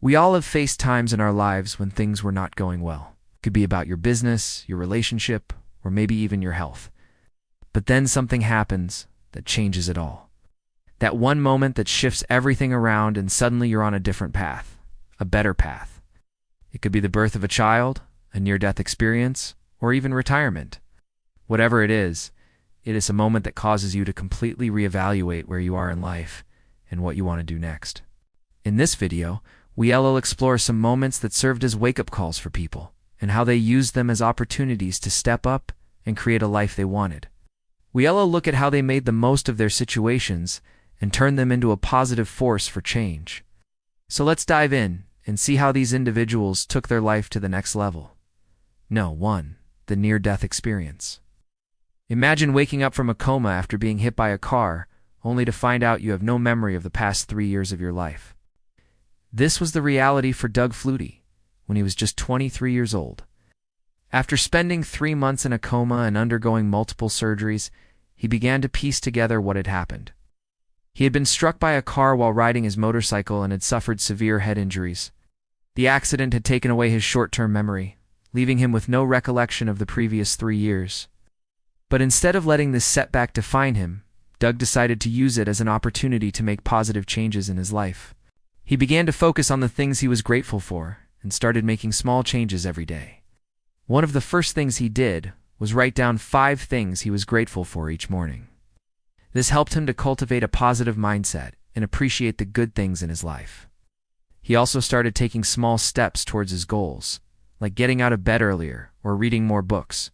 We all have faced times in our lives when things were not going well. It could be about your business, your relationship, or maybe even your health. But then something happens that changes it all. That one moment that shifts everything around and suddenly you're on a different path, a better path. It could be the birth of a child, a near-death experience, or even retirement. Whatever it is a moment that causes you to completely reevaluate where you are in life and what you want to do next. In this video, we'll explore some moments that served as wake-up calls for people and how they used them as opportunities to step up and create a life they wanted. We'll look at how they made the most of their situations and turned them into a positive force for change. So let's dive in and see how these individuals took their life to the next level. 1. The near-death experience. Imagine waking up from a coma after being hit by a car, only to find out you have no memory of the past 3 years of your life. This was the reality for Doug Flutie when he was just 23 years old. After spending 3 months in a coma and undergoing multiple surgeries, he began to piece together what had happened. He had been struck by a car while riding his motorcycle and had suffered severe head injuries. The accident had taken away his short-term memory, leaving him with no recollection of the previous 3 years. But instead of letting this setback define him, Doug decided to use it as an opportunity to make positive changes in his life. He began to focus on the things he was grateful for and started making small changes every day. One of the first things he did was write down 5 things he was grateful for each morning. This helped him to cultivate a positive mindset and appreciate the good things in his life. He also started taking small steps towards his goals, like getting out of bed earlier or reading more books.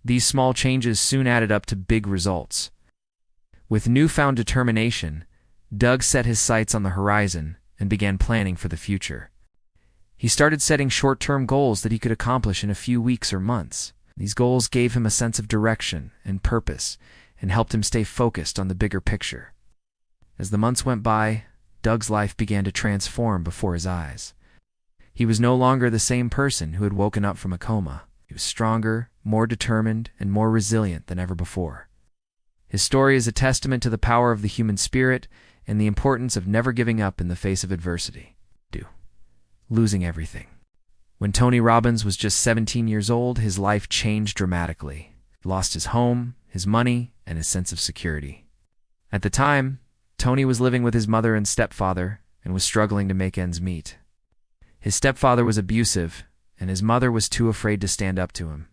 These small changes soon added up to big results. With newfound determination, Doug set his sights on the horizon and began planning for the future. He started setting short-term goals that he could accomplish in a few weeks or months. These goals gave him a sense of direction and purpose and helped him stay focused on the bigger picture. As the months went by, Doug's life began to transform before his eyes. He was no longer the same person who had woken up from a coma. He was stronger, more determined, and more resilient than ever before. His story is a testament to the power of the human spirit and the importance of never giving up in the face of adversity. Losing everything. When Tony Robbins was just 17 years old, his life changed dramatically. He lost his home, his money, and his sense of security. At the time, Tony was living with his mother and stepfather and was struggling to make ends meet. His stepfather was abusive, and his mother was too afraid to stand up to him.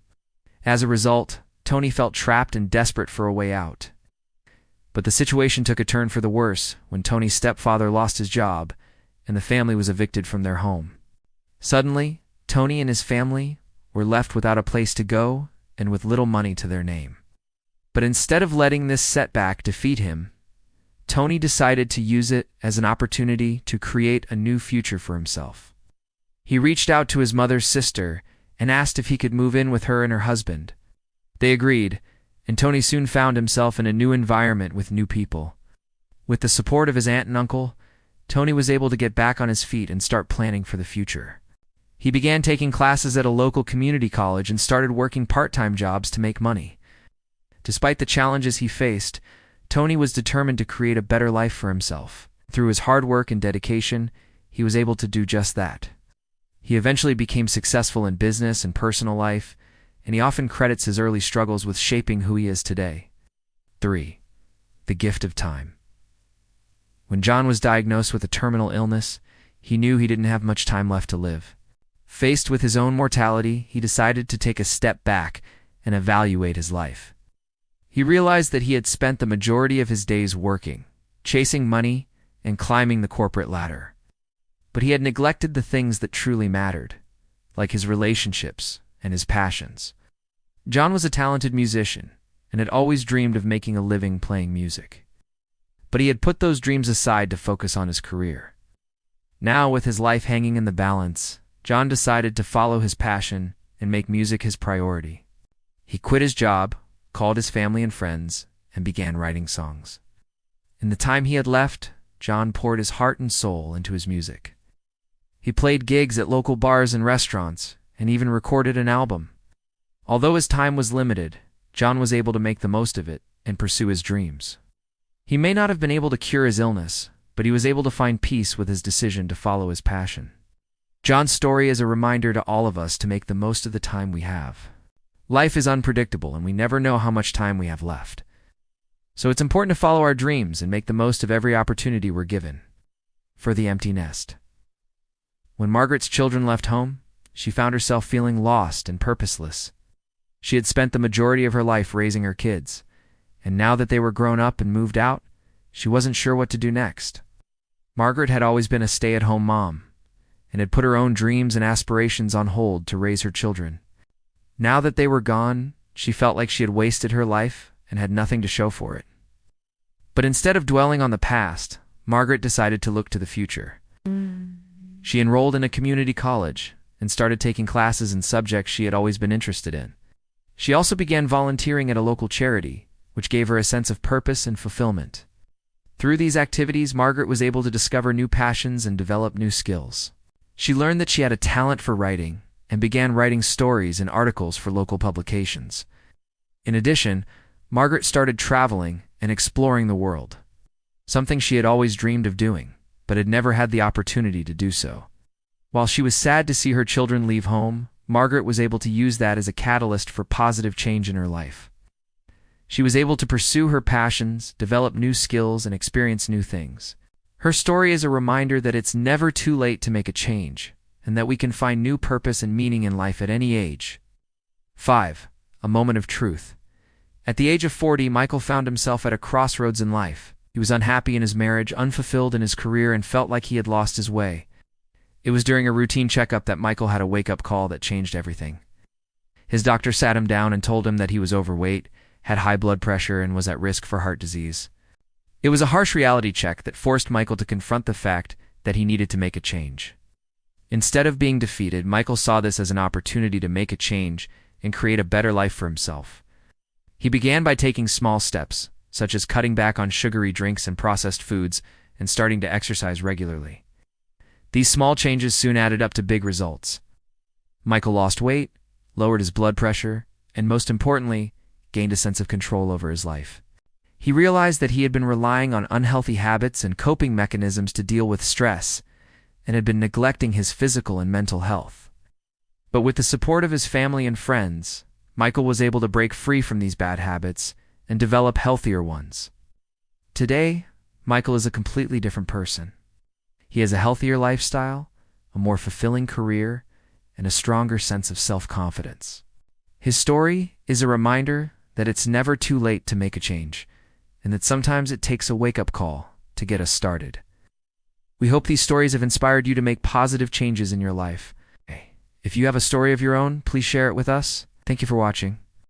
As a result, Tony felt trapped and desperate for a way out. But the situation took a turn for the worse when Tony's stepfather lost his job and the family was evicted from their home. Suddenly, Tony and his family were left without a place to go and with little money to their name. But instead of letting this setback defeat him, Tony decided to use it as an opportunity to create a new future for himself. He reached out to his mother's sister and asked if he could move in with her and her husband. They agreed, and Tony soon found himself in a new environment with new people. With the support of his aunt and uncle, Tony was able to get back on his feet and start planning for the future. He began taking classes at a local community college and started working part-time jobs to make money. Despite the challenges he faced, Tony was determined to create a better life for himself. Through his hard work and dedication, he was able to do just that. He eventually became successful in business and personal life, and he often credits his early struggles with shaping who he is today. 3. The gift of time. When John was diagnosed with a terminal illness, he knew he didn't have much time left to live. Faced with his own mortality, he decided to take a step back and evaluate his life. He realized that he had spent the majority of his days working, chasing money, and climbing the corporate ladder. But he had neglected the things that truly mattered, like his relationships and his passions. John was a talented musician and had always dreamed of making a living playing music. But he had put those dreams aside to focus on his career. Now, with his life hanging in the balance, John decided to follow his passion and make music his priority. He quit his job, called his family and friends, and began writing songs. In the time he had left, John poured his heart and soul into his music. He played gigs at local bars and restaurants, and even recorded an album. Although his time was limited, John was able to make the most of it and pursue his dreams. He may not have been able to cure his illness, but he was able to find peace with his decision to follow his passion. John's story is a reminder to all of us to make the most of the time we have. Life is unpredictable, and we never know how much time we have left. So it's important to follow our dreams and make the most of every opportunity we're given. For the empty nest. When Margaret's children left home, she found herself feeling lost and purposeless. She had spent the majority of her life raising her kids, and now that they were grown up and moved out, she wasn't sure what to do next. Margaret had always been a stay-at-home mom, and had put her own dreams and aspirations on hold to raise her children. Now that they were gone, she felt like she had wasted her life and had nothing to show for it. But instead of dwelling on the past, Margaret decided to look to the future. She enrolled in a community college and started taking classes in subjects she had always been interested in. She also began volunteering at a local charity, which gave her a sense of purpose and fulfillment. Through these activities, Margaret was able to discover new passions and develop new skills. She learned that she had a talent for writing and began writing stories and articles for local publications. In addition, Margaret started traveling and exploring the world, something she had always dreamed of doing, but had never had the opportunity to do so. While she was sad to see her children leave home, Margaret was able to use that as a catalyst for positive change in her life. She was able to pursue her passions, develop new skills, and experience new things. Her story is a reminder that it's never too late to make a change, and that we can find new purpose and meaning in life at any age. 5. A moment of truth. At the age of 40, Michael found himself at a crossroads in life. He was unhappy in his marriage, unfulfilled in his career, and felt like he had lost his way. It was during a routine checkup that Michael had a wake-up call that changed everything. His doctor sat him down and told him that he was overweight, had high blood pressure, and was at risk for heart disease. It was a harsh reality check that forced Michael to confront the fact that he needed to make a change. Instead of being defeated, Michael saw this as an opportunity to make a change and create a better life for himself. He began by taking small steps, such as cutting back on sugary drinks and processed foods and starting to exercise regularly. These small changes soon added up to big results. Michael lost weight, lowered his blood pressure, and most importantly, gained a sense of control over his life. He realized that he had been relying on unhealthy habits and coping mechanisms to deal with stress, and had been neglecting his physical and mental health. But with the support of his family and friends, Michael was able to break free from these bad habits and develop healthier ones. Today, Michael is a completely different person. He has a healthier lifestyle, a more fulfilling career, and a stronger sense of self-confidence. His story is a reminder that it's never too late to make a change, and that sometimes it takes a wake-up call to get us started. We hope these stories have inspired you to make positive changes in your life. If you have a story of your own, please share it with us. Thank you for watching.